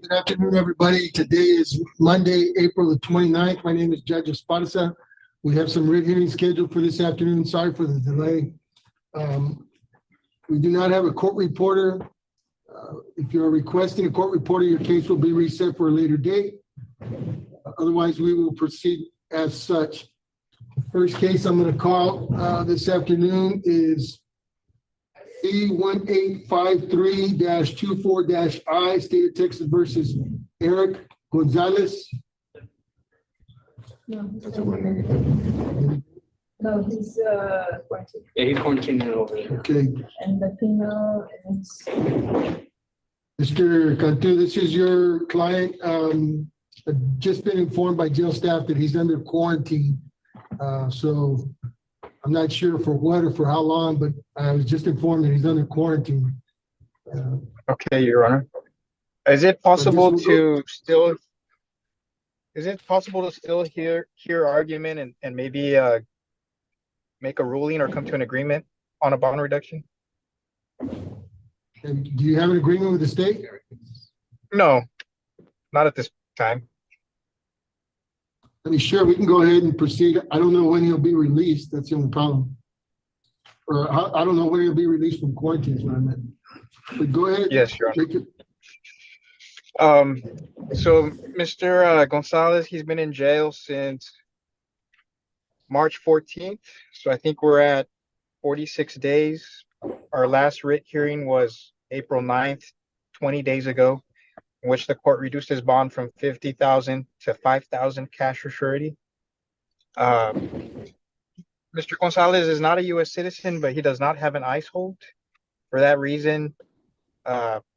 Good afternoon, everybody. Today is Monday, April the 29th. My name is Judge Esparza. We have some writ hearings scheduled for this afternoon. Sorry for the delay. We do not have a court reporter. If you're requesting a court reporter, your case will be reset for a later date. Otherwise, we will proceed as such. The first case I'm going to call this afternoon is E1853-24-I, State of Texas versus Eric Gonzalez. No, he's quarantine. Yeah, he's quarantining over there. Okay, And the female is Mr. Cantu, this is your client. I've just been informed by jail staff that he's under quarantine. So I'm not sure for what or for how long, but I was just informed that he's under quarantine. Okay, Your Honor. Is it possible to still hear argument and maybe make a ruling or come to an agreement on a bond reduction? And do you have an agreement with the state? No, not at this time. I mean, sure, we can go ahead and proceed. I don't know when he'll be released. That's the only problem. Or I don't know when he'll be released from quarantine is what I meant. But go ahead. Yes, Your Honor. Make it- So Mr. Gonzalez, he's been in jail since March 14th. So I think we're at 46 days. Our last writ hearing was April 9th, 20 days ago, in which the court reduced his bond from 50,000 to 5,000 cash or surety. Mr. Gonzalez is not a U.S. citizen, but he does not have an ICE hold. For that reason,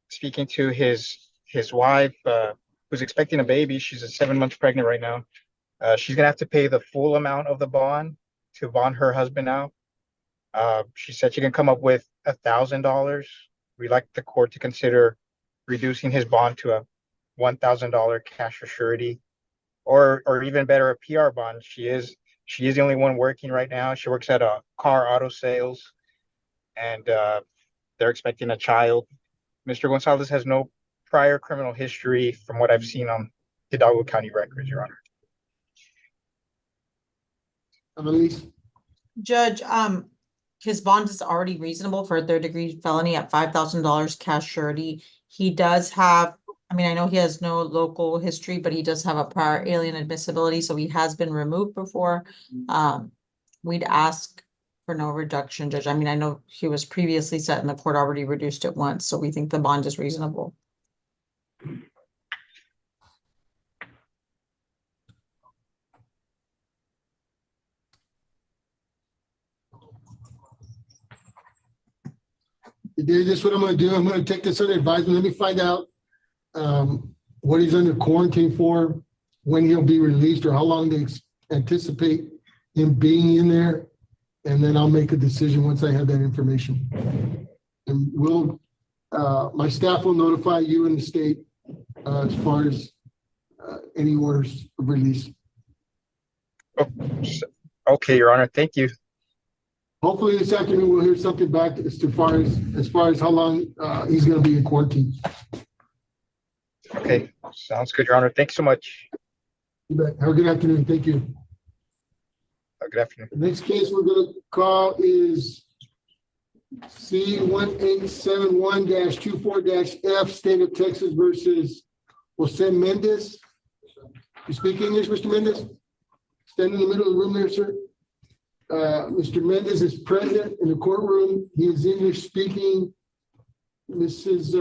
speaking to his wife, who's expecting a baby, she's 7 months pregnant right now. She's gonna have to pay the full amount of the bond to bond her husband out. She said she can come up with $1,000. We'd like the court to consider reducing his bond to a $1,000 cash or surety, or even better, a PR bond. She is the only one working right now. She works at a car auto sales, and they're expecting a child. Mr. Gonzalez has no prior criminal history from what I've seen on Hidalgo County records, Your Honor. Annalise? Judge, his bond is already reasonable for a third-degree felony at $5,000 cash surety. He does have, I mean, I know he has no local history, but he does have a prior alien admissibility, so he has been removed before. We'd ask for no reduction, Judge. I mean, I know he was previously set and the court already reduced it once, so we think the bond is reasonable. This is what I'm going to do. I'm going to take this under advisement. Let me find out what he's under quarantine for, when he'll be released, or how long they anticipate him being in there. And then I'll make a decision once I have that information. And my staff will notify you and the state as far as any orders of release. Okay, Your Honor. Thank you. Hopefully this afternoon we'll hear something back as far as how long he's going to be in quarantine. Okay, sounds good, Your Honor. Thanks so much. You bet. Have a good afternoon. Thank you. Good afternoon. The next case we're going to call is C1871-24-F, State of Texas versus Jose Mendez. You speak English, Mr. Mendez? Stand in the middle of the room there, sir. Mr. Mendez is present in the courtroom. He is English speaking. Mrs.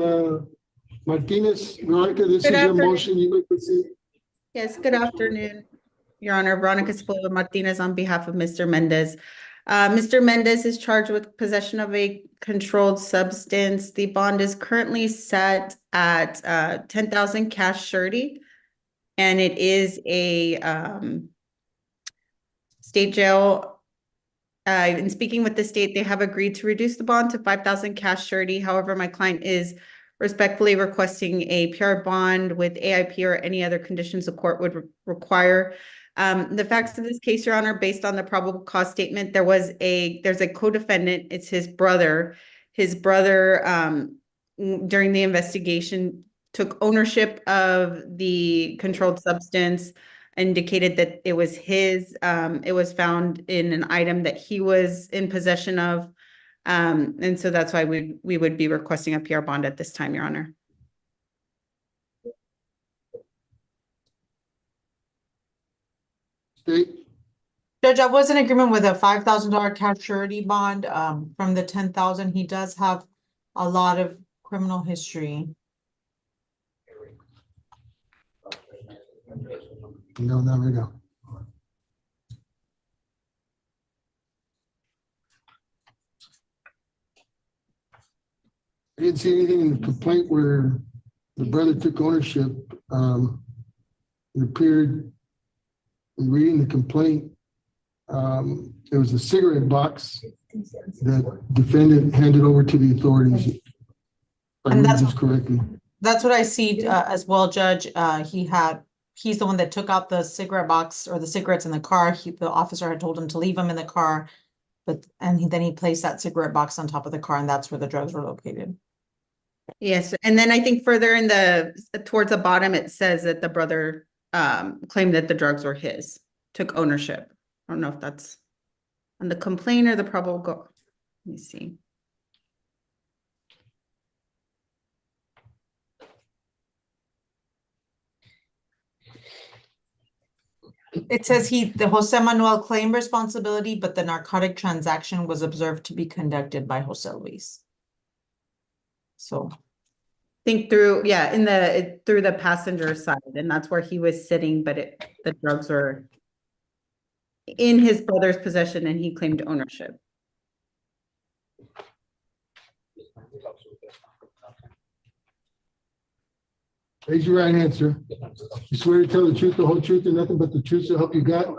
Martinez, Veronica, this is your motion. You may proceed. Yes, good afternoon, Your Honor. Veronica Sepulveda Martinez on behalf of Mr. Mendez. Mr. Mendez is charged with possession of a controlled substance. The bond is currently set at 10,000 cash surety, and it is a state jail. In speaking with the state, they have agreed to reduce the bond to 5,000 cash surety. However, my client is respectfully requesting a PR bond with AIP or any other conditions the court would require. The facts of this case, Your Honor, based on the probable cause statement, there's a co-defendant. It's his brother. His brother, during the investigation, took ownership of the controlled substance, indicated that it was his, it was found in an item that he was in possession of. And so that's why we would be requesting a PR bond at this time, Your Honor. State, Judge, I was in agreement with a $5,000 cash surety bond, from the 10,000. He does have a lot of criminal history. no, not right now. I didn't see anything in the complaint where the brother took ownership. It appeared in reading the complaint, it was a cigarette box that defendant handed over to the authorities. If I And read that's- this correctly. That's what I see, as well, Judge. He's the one that took out the cigarette box or the cigarettes in the car. The officer had told him to leave them in the car. Then he placed that cigarette box on top of the car, and that's where the drugs were located. Yes, and then I think further in towards the bottom, it says that the brother claimed that the drugs were his, took ownership. I don't know if that's on the complaint or the probable go. Let me see. It says the Jose Manuel claimed responsibility, but the narcotic transaction was observed to be conducted by Jose Luis. So, Think through, yeah, through the passenger side, and that's where he was sitting, but the drugs were in his brother's possession and he claimed ownership. Raise your right hand, sir. You swear to tell the truth, the whole truth, and nothing but the truth to help you God?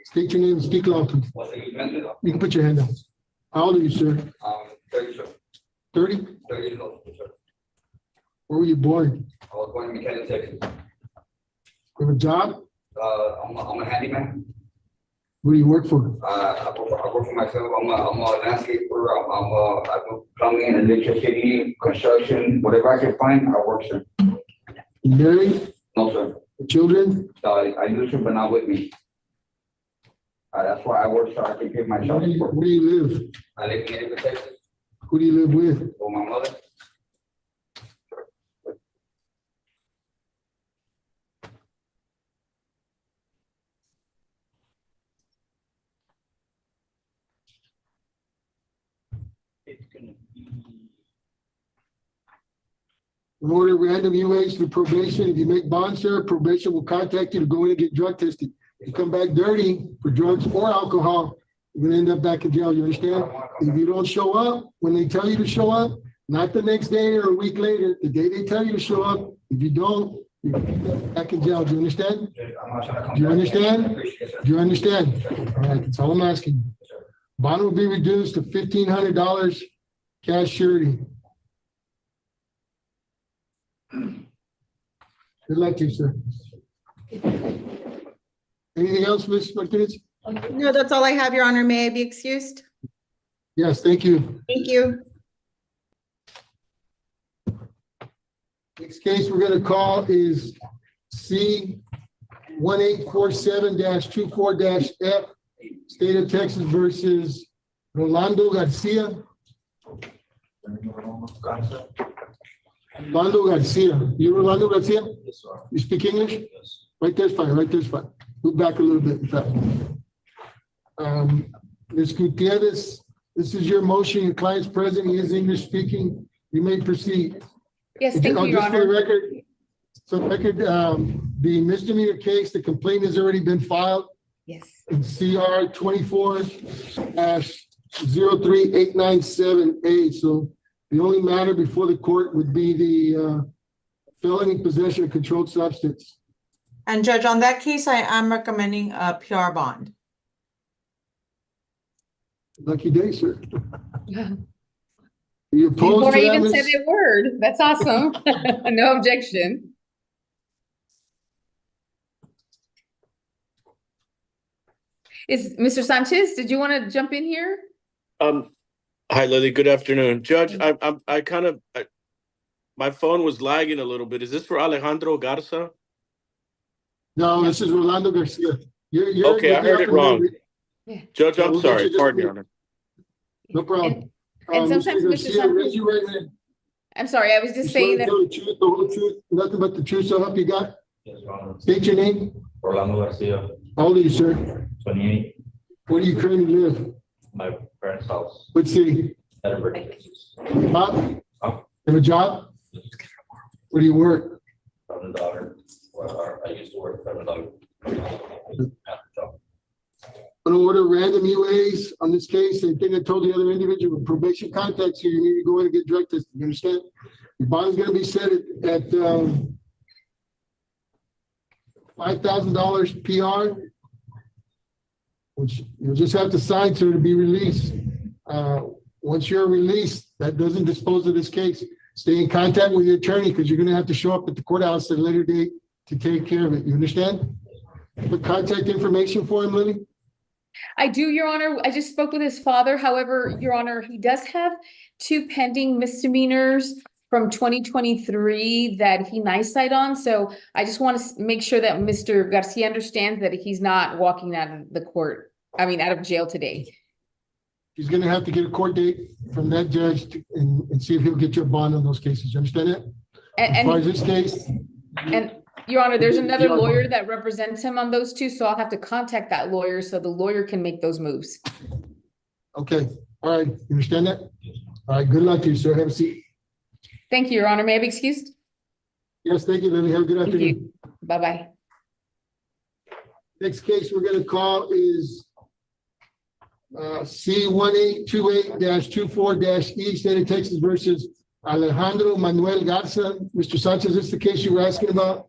State your name and speak loudly. You can put your hand down. How old are you, sir? 30? 30 years old, sir. Where were you born? I was born in McKinney, Texas. You have a job? I'm a handyman. Where do you work for? I work for myself. I'm a landscaper. I do plumbing, electricity, construction, whatever I can find, I work, sir. You married? No, sir. Children? I do, sir, but not with me. That's why I work, so I can pay my child support. Where do you live? I live in Edinburgh, Texas, Who do you live with? with my mother. In order random UAs to probation, if you make bond, sir, probation will contact you to go in and get drug tested. If you come back dirty for drugs or alcohol, you're gonna end up back in jail, you understand? If you don't show up, when they tell you to show up, not the next day or a week later, the day they tell you to show up, if you don't, you're gonna end up back in jail, do you understand? I'm not trying to come Do you back. understand? I appreciate it, sir. Do you understand? All right, that's all I'm asking. Bond will be reduced to $1,500 cash surety. Good luck to you, sir. Anything else, Ms. Martinez? No, that's all I have, Your Honor. May I be excused? Yes, thank you. Thank you. Next case we're gonna call is C 1847-24-F, State of Texas versus Rolando Garcia. Rolando Garcia. You Rolando Garcia? Yes, sir. You speak English? Yes. Right there's fine, right there's fine. Move back a little bit, in fact. Ms. Gutierrez, this is your motion. Your client's present. He is English speaking. You may proceed. Yes, thank you, Your Just for the Honor. record, the misdemeanor case, the complaint has already been filed Yes. in CR 24-038978. So the only matter before the court would be the felony possession of controlled substance. and Judge, on that case, I am recommending a PR bond. Lucky day, sir. You opposed Before to I that, even said Ms.? a word, that's awesome. No objection. Is Mr. Sanchez, did you want to jump in here? Hi Lily, good afternoon. Judge, my phone was lagging a little bit. Is this for Alejandro Garza? No, this is Rolando Garcia. You're Okay, I looking heard up it and wrong. Yeah. Judge, Yeah, I'm we'll get sorry. you just- Pardon me, Your Honor. No problem. And sometimes, Mr. Garcia, raise Sanchez, your right hand. I'm sorry, I was You just swear saying to that, tell the truth, the whole truth, nothing but the truth, so help you God? Yes, Your Honor. State your name. Orlando Garcia, How old are you, sir? 28, Where do you currently live? my parents' house, What city? at a brick. Huh? Huh? Have a job? Where do you work? $7. Well, I used to work $7. I'm gonna order random UAs on this case. Same thing I told the other individual, when probation contacts you, you need to go in and get drug tested. You understand? Your bond is gonna be set at $5,000 PR, which you'll just have to sign to be released. Once you're released, that doesn't dispose of this case. Stay in contact with your attorney because you're gonna have to show up at the courthouse at a later date to take care of it. You understand? Put contact information for him, Lily? I do, Your Honor. I just spoke with his father. However, Your Honor, he does have 2 pending misdemeanors from 2023 that he nice-eyed on. So I just want to make sure that Mr. Garcia understands that he's not walking out of the court, out of jail today. He's gonna have to get a court date from that judge and see if he'll get you a bond on those cases. You understand that? As far as And, this case, and Your Honor, there's another Yeah. lawyer that represents him on those 2, so I'll have to contact that lawyer so the lawyer can make those moves. okay, all right, you understand that? All right, good luck to you, sir. Have a seat. Thank you, Your Honor. May I be excused? Yes, thank you, Lily. Have a good Thank afternoon. you. Bye-bye. Next case we're gonna call is C1828-24-E, State of Texas versus Alejandro Manuel Garza. Mr. Sanchez, this is the case you were asking about?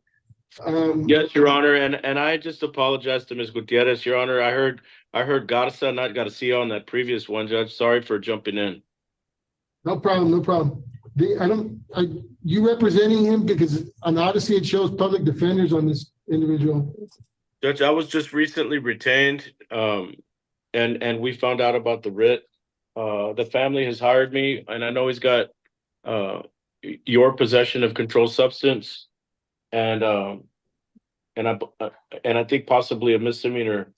Yes, Your Honor, and I just apologize to Ms. Gutierrez, Your Honor. I heard Garza, not Garcia on that previous one, Judge. Sorry for jumping in. No problem, no problem. You representing him because on Odyssey it shows public defenders on this individual. Judge, I was just recently retained, and we found out about the WRIT. The family has hired me, and I know he's got your possession of controlled substance, and I think possibly a misdemeanor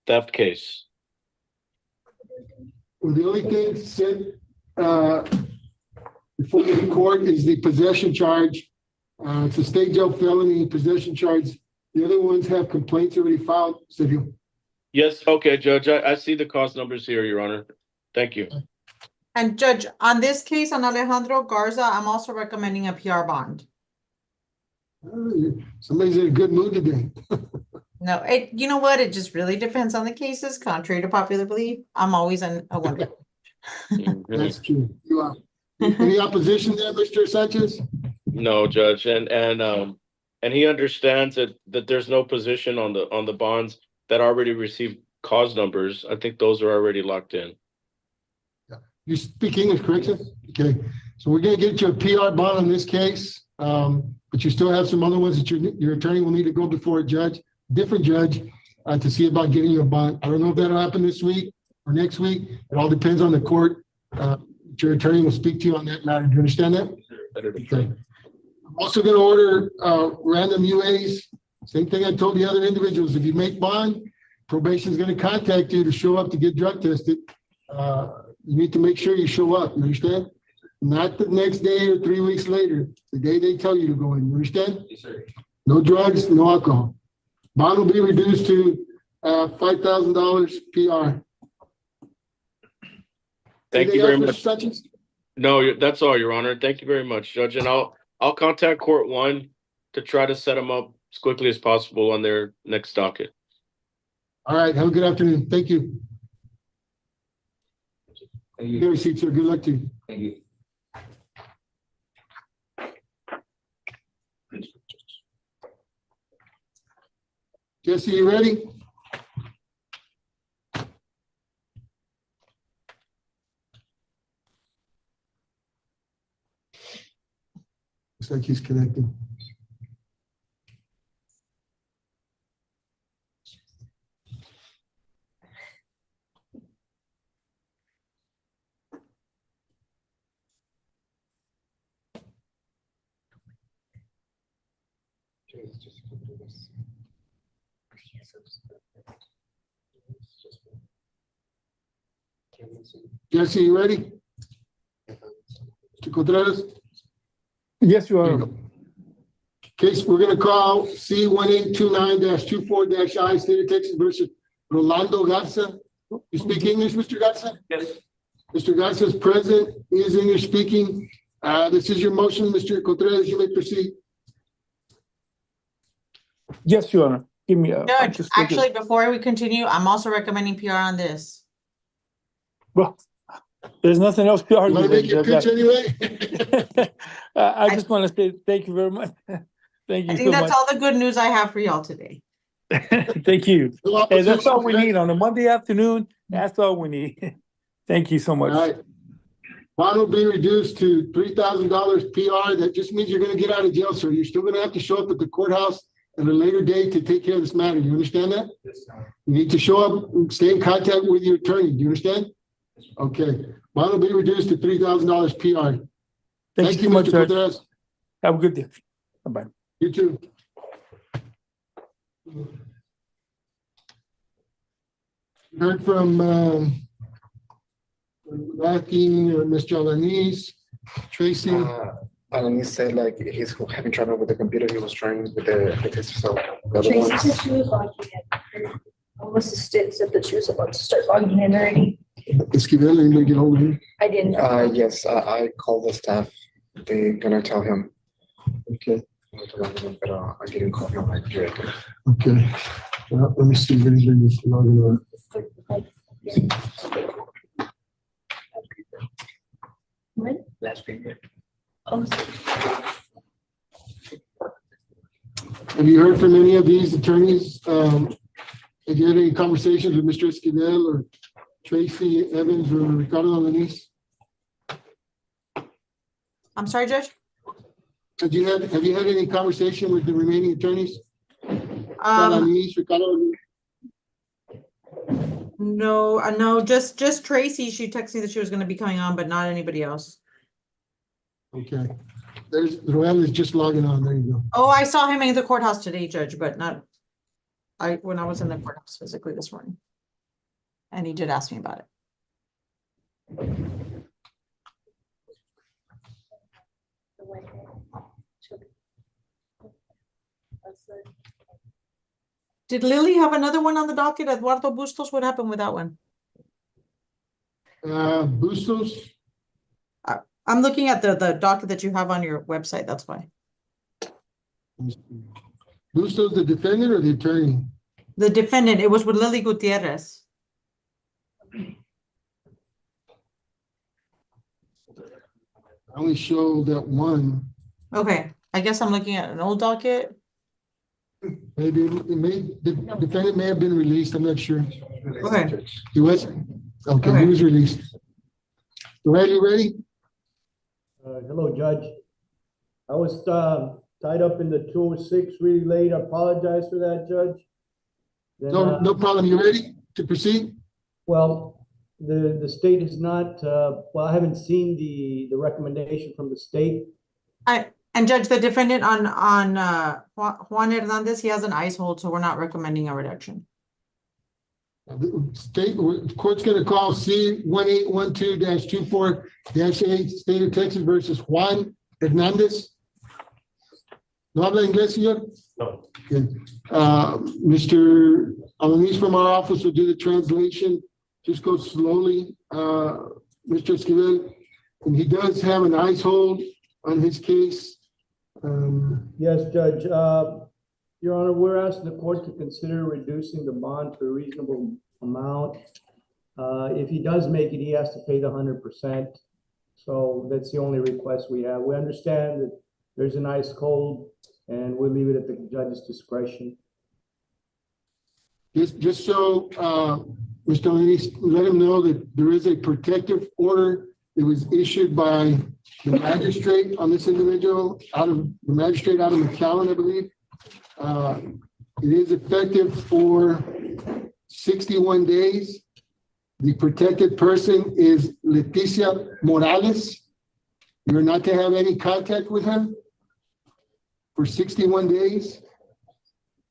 theft case. Well, the only thing said before the court is the possession charge. It's a state jail felony possession charge. The other ones have complaints already filed, Sergio. Yes, okay, Judge, I see the cost numbers here, Your Honor. Thank you. And Judge, on this case, on Alejandro Garza, I'm also recommending a PR bond. Somebody's in a good mood today. No, you know what? It just really depends on the cases, contrary to popular belief. I'm always a wonder. That's true. You are. Any opposition there, Mr. Sanchez? No, Judge, and he understands that there's no position on the bonds that already received cause numbers. I think those are already locked in. You speak English, correct, sir? Okay, so we're gonna get you a PR bond on this case, but you still have some other ones that your attorney will need to go before a judge, different judge, to see about getting you a bond. I don't know if that'll happen this week or next week. It all depends on the court. Your attorney will speak to you on that matter. Do you understand that? Okay. I'm also gonna order random UAs. Same thing I told the other individuals. If you make bond, probation is gonna contact you to show up to get drug tested. You need to make sure you show up, you understand? Not the next day or 3 weeks later, the day they tell you to go in, you understand? Yes, sir. No drugs, no alcohol. Bond will be reduced to $5,000 PR. Thank Anything you very else, Mr. much. Sanchez? No, that's all, Your Honor. Thank you very much, Judge, and I'll contact Court 1 to try to set them up as quickly as possible on their next docket. All right, have a good afternoon. Thank you. Thank Have you. a seat, sir. Good luck to you. Thank you. Jesse, you ready? Looks like he's connected. Jesse, you ready? Mr. Contreras? Yes, Your There you Honor. go. Case, we're gonna call C 1829-24-I, State of Texas versus Rolando Garza. You speak English, Mr. Garza? Yes. Mr. Garza is present, he is English speaking. This is your motion, Mr. Contreras, you may proceed. Yes, Your Honor. Give me a. Judge, actually, before we continue, I'm also recommending PR on this. Well, there's nothing else to You argue. wanna make your Judge. pitch anyway? I just want to say thank you very much. Thank I you think so that's much. all the good news I have for y'all today. Thank you. Hey, that's all we need on a Monday afternoon. That's all we need. Thank you so All much. right. Bond will be reduced to $3,000 PR. That just means you're gonna get out of jail, sir. You're still gonna have to show up at the courthouse at a later date to take care of this matter. You understand that? You need to show up, and stay in contact with your attorney. Do you understand? Okay. Bond will be reduced to $3,000 PR. Thank you so much, Mr. Judge. Contreras. Have a good day. Bye-bye. You too. Heard from, acting, Mr. Alanis, Tracy. Alanis said like he's having trouble with the computer. He was trying with the test. So the other Tracy ones. said she was logging in. Almost said that she was about to start logging in already. Esquivel, anybody get hold of him? I didn't. Yes, I called the staff. They're gonna tell him. Okay, But I didn't call him like directly. okay. Well, let me see if anybody's logging on. When? Last week. Oh, Have you heard from any of these attorneys? Have you had any conversations with Mr. Esquivel or Tracy Evans or Ricardo Alanis? I'm sorry, Judge? Have you had any conversation with the remaining attorneys? Alanis, Ricardo? Alanis? No, just Tracy. She texted me that she was gonna be coming on, but not anybody else. Okay. There's, Roel is just logging on. There you go. Oh, I saw him in the courthouse today, Judge, but not, when I was in the courthouse physically this morning. And he did ask me about it. Did Lily have another one on the docket? Eduardo Bustos, what happened with that one? Bustos, I'm looking at the docket that you have on your website, that's why. Bustos, the defendant or the attorney? The defendant, it was with Lily Gutierrez. I only show that one. Okay, I guess I'm looking at an old docket. Maybe the defendant may have been released. I'm not sure. Okay. He was? Okay, he Okay. was released. Joel, you ready? Hello, Judge. I was tied up in the 206 really late. I apologize for that, Judge. Then, No problem. You ready to proceed? Well, the state is not, well, I haven't seen the recommendation from the state. And Judge, the defendant on Juan Hernandez, he has an ICE hold, so we're not recommending a reduction. The state, court's gonna call C 1812-24-8, State of Texas versus Juan Hernandez. ¿No habla inglés, señor? No. Okay. Mr. Alanis from our office will do the translation. Just go slowly, Mr. Esquivel. And he does have an ICE hold on his case. Yes, Judge. Your Honor, we're asking the court to consider reducing the bond to a reasonable amount. If he does make it, he has to pay the 100%. So that's the only request we have. We understand that there's an ice cold and we'll leave it at the judge's discretion. Just so, Mr. Alanis, let him know that there is a protective order that was issued by the magistrate on this individual out of McAllen, I believe. It is effective for 61 days. The protected person is Leticia Morales. You're not to have any contact with her for 61 days.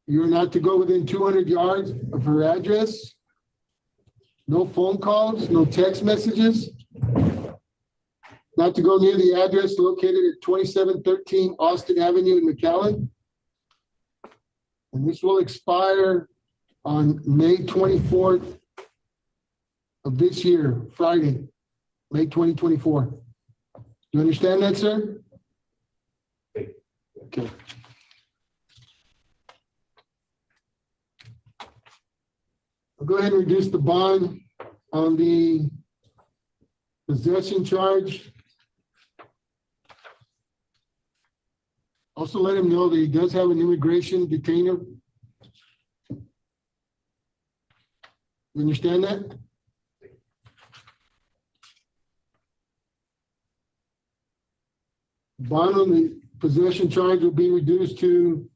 You're not to go within 200 yards of her address. No phone calls, no text messages. Not to go near the address located at 2713 Austin Avenue in McAllen. And this will expire on May 24th of this year, Friday, May 2024. You understand that, sir? Okay. I'll go ahead and reduce the bond on the possession charge. Also let him know that he does have an immigration detainer. You understand that? Bond on the possession charge will be reduced to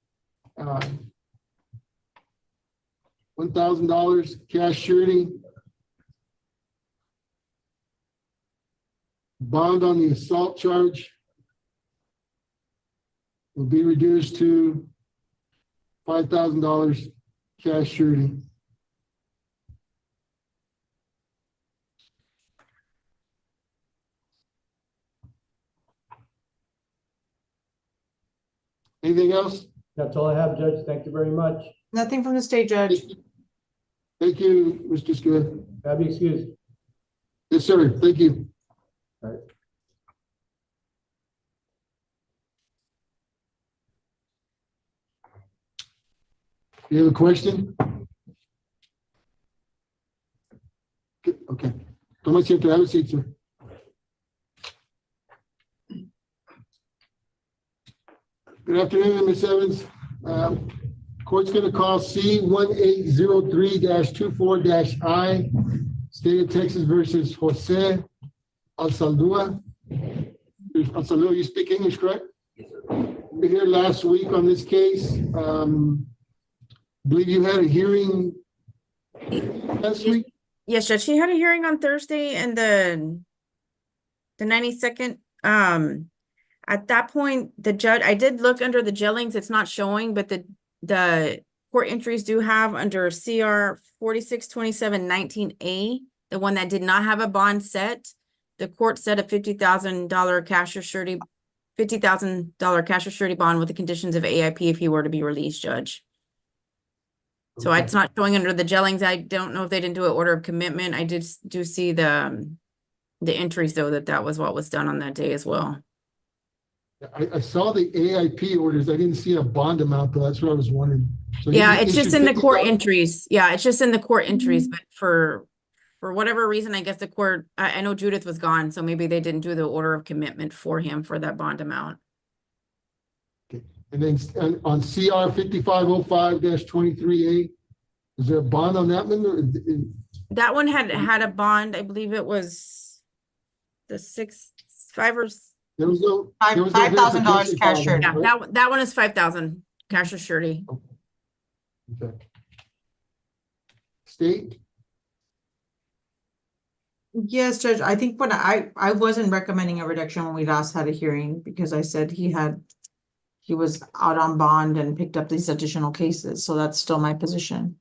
$1,000 cash surety. Bond on the assault charge will be reduced to $5,000 cash surety. Anything else? That's all I have, Judge. Thank you very much. Nothing from the state, Judge. Thank you, Mr. Scuda. Have you excused? Yes, sir. Thank you. All right. You have a question? Okay. Toma asiento. Have a seat, sir. Good afternoon, Ms. Evans. Court's going to call C-1803-24-I, State of Texas versus Jose Alsaldua. Alsaldua, you speak English, correct? Yes, sir. We were here last week on this case. Believe you had a hearing last week? Yes, Judge, she had a hearing on Thursday and the 92nd. At that point, the judge, I did look under the jailings, it's not showing, but the court entries do have under CR 4627-19A, the one that did not have a bond set. The court set a $50,000 cash or surety, $50,000 cash or surety bond with the conditions of AIP if he were to be released, Judge. So Okay. it's not showing under the jailings. I don't know if they didn't do an order of commitment. I do see the entries though, that was what was done on that day as well. I saw the AIP orders. I didn't see a bond amount though. That's what I was wondering. So Yeah, he it's just issued in the court $50,000? entries. Yeah, it's just in the court entries, but for whatever reason, I guess the court, I know Judith was gone, so maybe they didn't do the order of commitment for him for that bond amount. And then on CR 5505-23A, is there a bond on that one? Or That one had a bond, I believe it was the there was no $5,000 verification cash filed, surety. yeah, right? that one is 5,000 cash or surety. Okay. State? Yes, Judge, I think when I wasn't recommending a reduction when we last had a hearing because I said he was out on bond and picked up these additional cases. So that's still my position.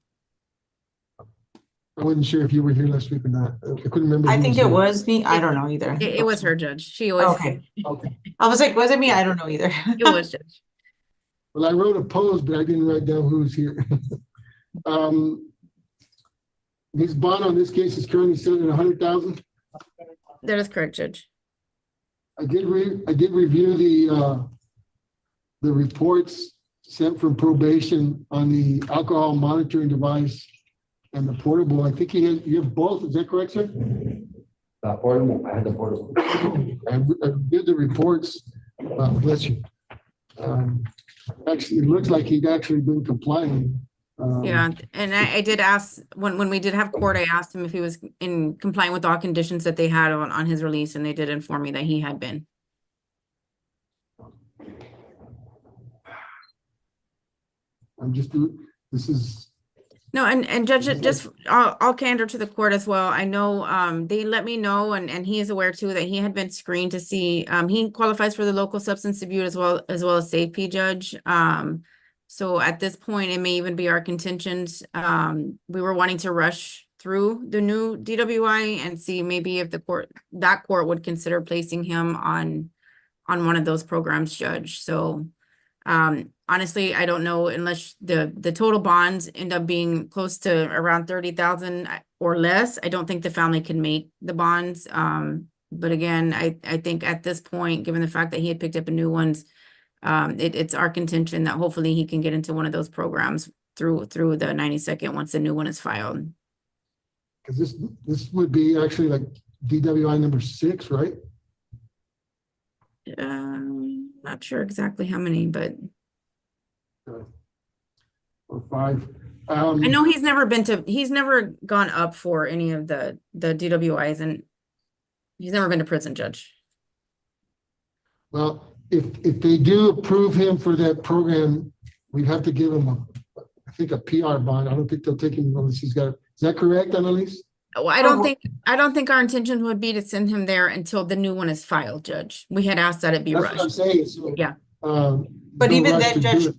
I wasn't sure if you were here last week or not. I couldn't remember. I who think was it here. was me. I don't know either. It was her, Judge. She always, Okay. Okay. I was like, was it me? I don't know either. it was Judge. Well, I wrote opposed, but I didn't write down who's here. His bond on this case is currently set at 100,000. That is correct, Judge. I did review the reports sent from probation on the alcohol monitoring device and the portable. I think you have both. Is that correct, sir? Portable, I had the portable. I reviewed the reports. Bless you. Actually, it looks like he'd actually been complying. Yeah, and I did ask, when we did have court, I asked him if he was in compliant with all conditions that they had on his release, and they did inform me that he had been. This is. No, and Judge, just all candor to the court as well. I know they let me know, and he is aware too, that he had been screened to see he qualifies for the local substance abuse as well as safety, Judge. So at this point, it may even be our contentions. We were wanting to rush through the new DWI and see maybe if that court would consider placing him on one of those programs, Judge. So honestly, I don't know, unless the total bonds end up being close to around 30,000 or less. I don't think the family can make the bonds. But again, I think at this point, given the fact that he had picked up a new ones, it's our contention that hopefully he can get into one of those programs through the 92nd once the new one is filed. Because this would be actually like DWI number 6, right? Not sure exactly how many, but Or 5. I know he's never gone up for any of the DWIs, and he's never been to prison, Judge. Well, if they do approve him for that program, we'd have to give him I think a PR bond. I don't think they'll take him unless he's got, is that correct, Annalise? Well, I don't think our intention would be to send him there until the new one is filed, Judge. We had asked that it be That's what I'm rushed. saying. So, Yeah. But no even rush then, to do Judge, it.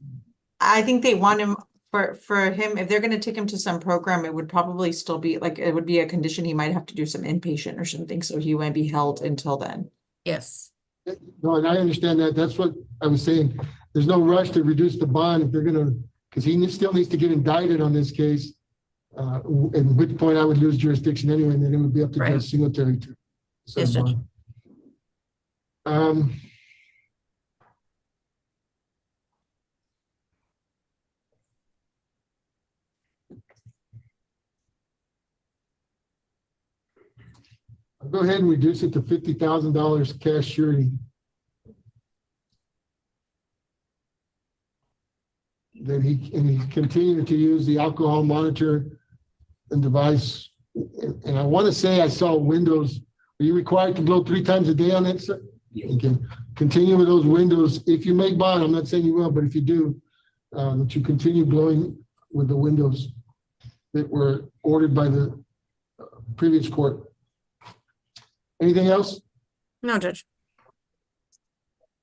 I think they want him for him, if they're gonna take him to some program, it would probably still be like, it would be a condition, he might have to do some inpatient or something, so he might be held until then. Yes. No, and I understand that. That's what I was saying. There's no rush to reduce the bond if they're gonna, because he still needs to get indicted on this case. At which point I would lose jurisdiction anyway, and then it would be up to Right. Judge Singletary to set Yes, a Judge. bond. I'll go ahead and reduce it to $50,000 cash surety. Then he continued to use the alcohol monitor and device. And I want to say I saw windows. Are you required to blow 3 times a day on it, sir? You can continue with those windows. If you make bond, I'm not saying you will, but if you do, that you continue blowing with the windows that were ordered by the previous court. Anything else? No, Judge.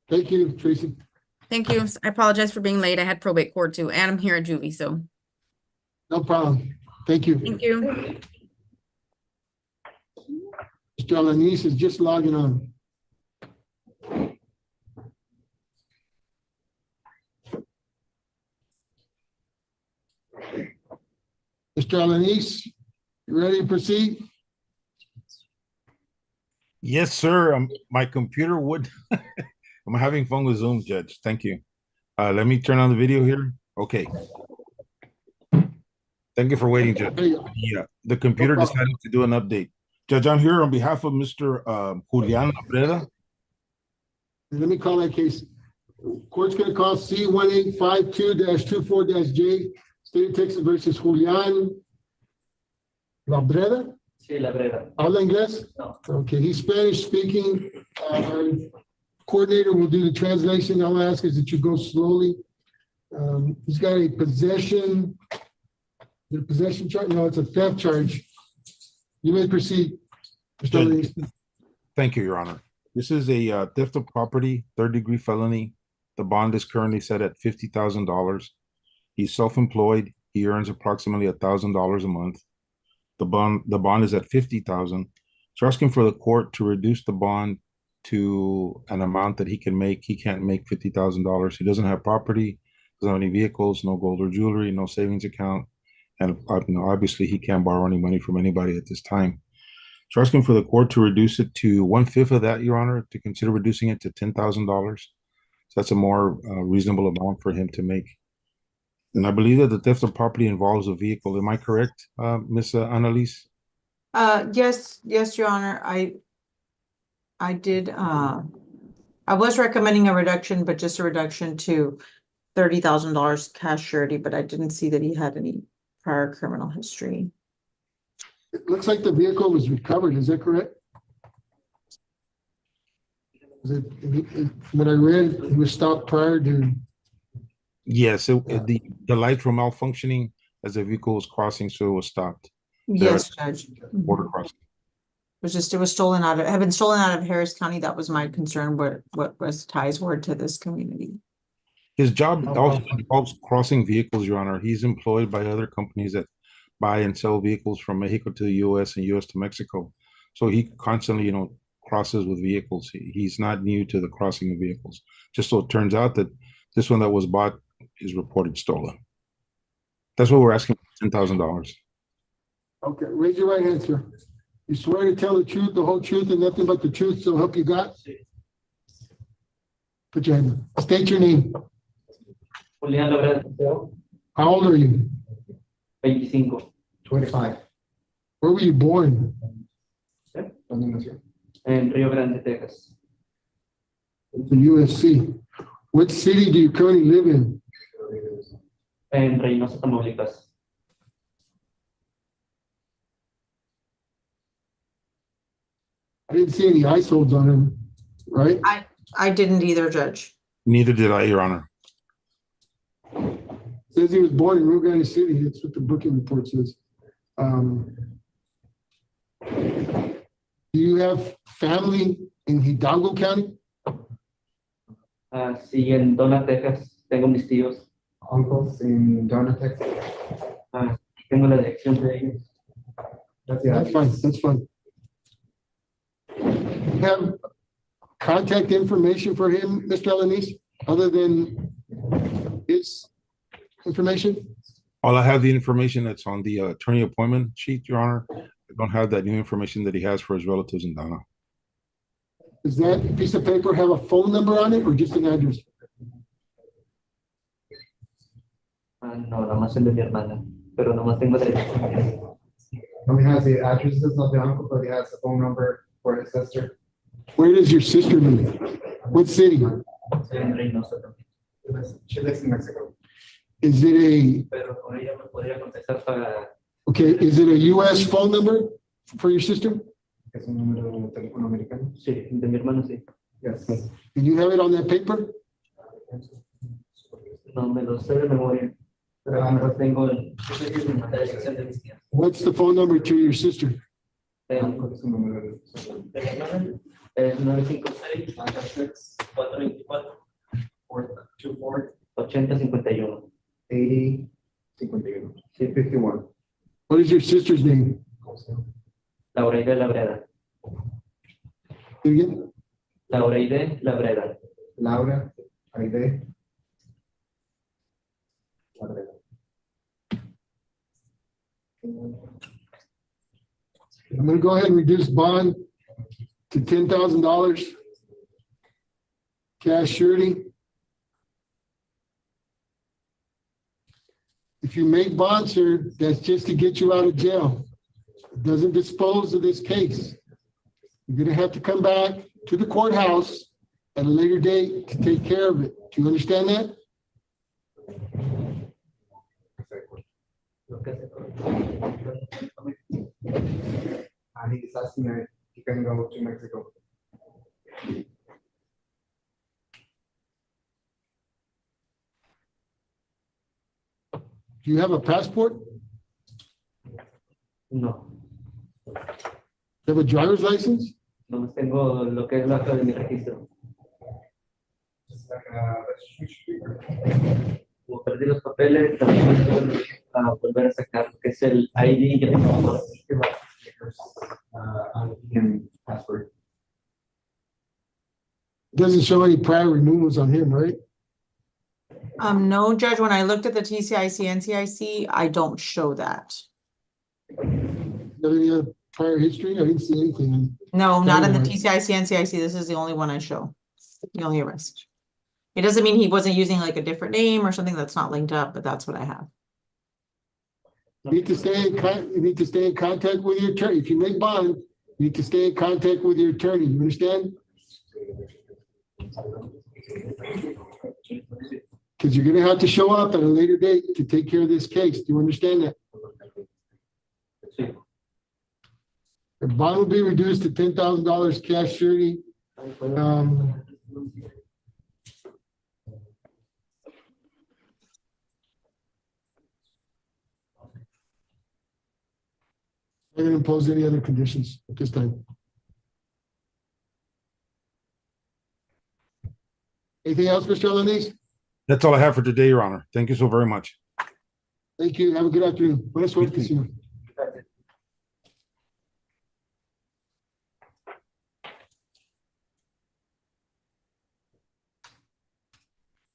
Thank you, Tracy. Thank you. I apologize for being late. I had probate court too, and I'm here at juvie, so No problem. Thank you. thank you. Mr. Alanis is just logging on. Mr. Alanis, you ready to proceed? Yes, sir. My computer would. I'm having fun with Zoom, Judge. Thank you. Let me turn on the video here. Okay. Thank you for waiting, Judge. Yeah, the computer decided to do an update. Judge, I'm here on behalf of Mr. Julian Abreda. Let me call that case. Court's gonna call C1852-24-J, State of Texas versus Julian Labreda. Sí, la breve. ¿Habla inglés? No. Okay, he's Spanish speaking. Coordinator will do the translation. All I ask is that you go slowly. He's got a possession charge? No, it's a theft charge. You may proceed, Mr. Alanis. Thank you, Your Honor. This is a theft of property, 3rd-degree felony. The bond is currently set at $50,000. He's self-employed. He earns approximately $1,000 a month. The bond is at $50,000. So asking for the court to reduce the bond to an amount that he can make. He can't make $50,000. He doesn't have property, doesn't have any vehicles, no gold or jewelry, no savings account. And obviously he can't borrow any money from anybody at this time. So asking for the court to reduce it to 1/5 of that, Your Honor, to consider reducing it to $10,000. So that's a more reasonable amount for him to make. And I believe that the theft of property involves a vehicle. Am I correct, Ms. Annalise? Yes, Your Honor, I did, I was recommending a reduction, but just a reduction to $30,000 cash surety, but I didn't see that he had any prior criminal history. It looks like the vehicle was recovered. Is that correct? When I read, he was stopped prior to. Yes, the lights were malfunctioning as the vehicle was crossing, so it was stopped. Yes, Judge. Border crossing. It was stolen had been stolen out of Harris County. That was my concern, what was ties were to this community. His job also involves crossing vehicles, Your Honor. He's employed by other companies that buy and sell vehicles from Mexico to the US and US to Mexico. So he constantly, crosses with vehicles. He's not new to the crossing of vehicles. Just so it turns out that this one that was bought is reported stolen. That's what we're asking, $10,000. Okay, raise your right hand, sir. You swear to tell the truth, the whole truth, and nothing but the truth, so help you God? Put your hand up. State your name. Julián Lobrero, How old are you? 25. 25. Where were you born? En Rio Grande, Texas. The USC. What city do you currently live in? En Reynosa, Tamaulipas. I didn't see any ice holds on him, right? I didn't either, Judge. Neither did I, Your Honor. Says he was born in Rio Grande City. That's what the booking report says. Do you have family in Hidalgo County? Sí, en Donna, Texas. Tengo mis tíos. Uncles in Donna, Texas. Tengo la dirección de ellos. That's fine, that's fine. You have contact information for him, Mr. Alanis, other than his information? All I have the information that's on the attorney appointment sheet, Your Honor. I don't have that new information that he has for his relatives in Donna. Does that piece of paper have a phone number on it or just an address? No, nada más el de mi hermana. Pero nada más tengo la dirección. He has the addresses of the uncle, but he has a phone number for his sister. Where does your sister live? What city? En Reynosa también. She lives in Mexico. Is it a, Pero con ella me podría contestar para. okay, is it a US phone number for your sister? Es un número de teléfono americano. Sí, de mi hermano sí. Yes. Do you have it on that paper? No me lo sé de memoria. Pero no tengo la dirección de mis tías. What's the phone number to your sister? Es un número de mi hermana. Es 956 424 424 8051. 8051. Sí, 51. What is your sister's name? Lauraide Labreda. Say it again? Lauraide Labreda. Laura, Aide. Labreda. I'm gonna go ahead and reduce bond to $10,000. Cash surety. If you make bond, sir, that's just to get you out of jail. It doesn't dispose of this case. You're gonna have to come back to the courthouse at a later date to take care of it. Do you understand that? He's asking if he can go to Mexico. Do you have a passport? No, You have a driver's license? no tengo lo que es la hoja de mi registro. Como perdí los papeles, también tengo que volver a sacar lo que es el ID y el Passport. Doesn't show any prior removals on him, right? No, Judge, when I looked at the TCIC, NCIC, I don't show that. Have any other prior history? I didn't see anything. No, not in the Alright. TCIC, NCIC. This is the only one I show. The only arrest. It doesn't mean he wasn't using like a different name or something that's not linked up, but that's what I have. You need to stay in contact with your attorney. If you make bond, you need to stay in contact with your attorney. You understand? Because you're gonna have to show up at a later date to take care of this case. Do you understand that? The bond will be reduced to $10,000 cash surety. I didn't impose any other conditions at this time. Anything else, Mr. Alanis? That's all I have for today, Your Honor. Thank you so very much. Thank you. Have a good afternoon. Buena suerte, too. señor.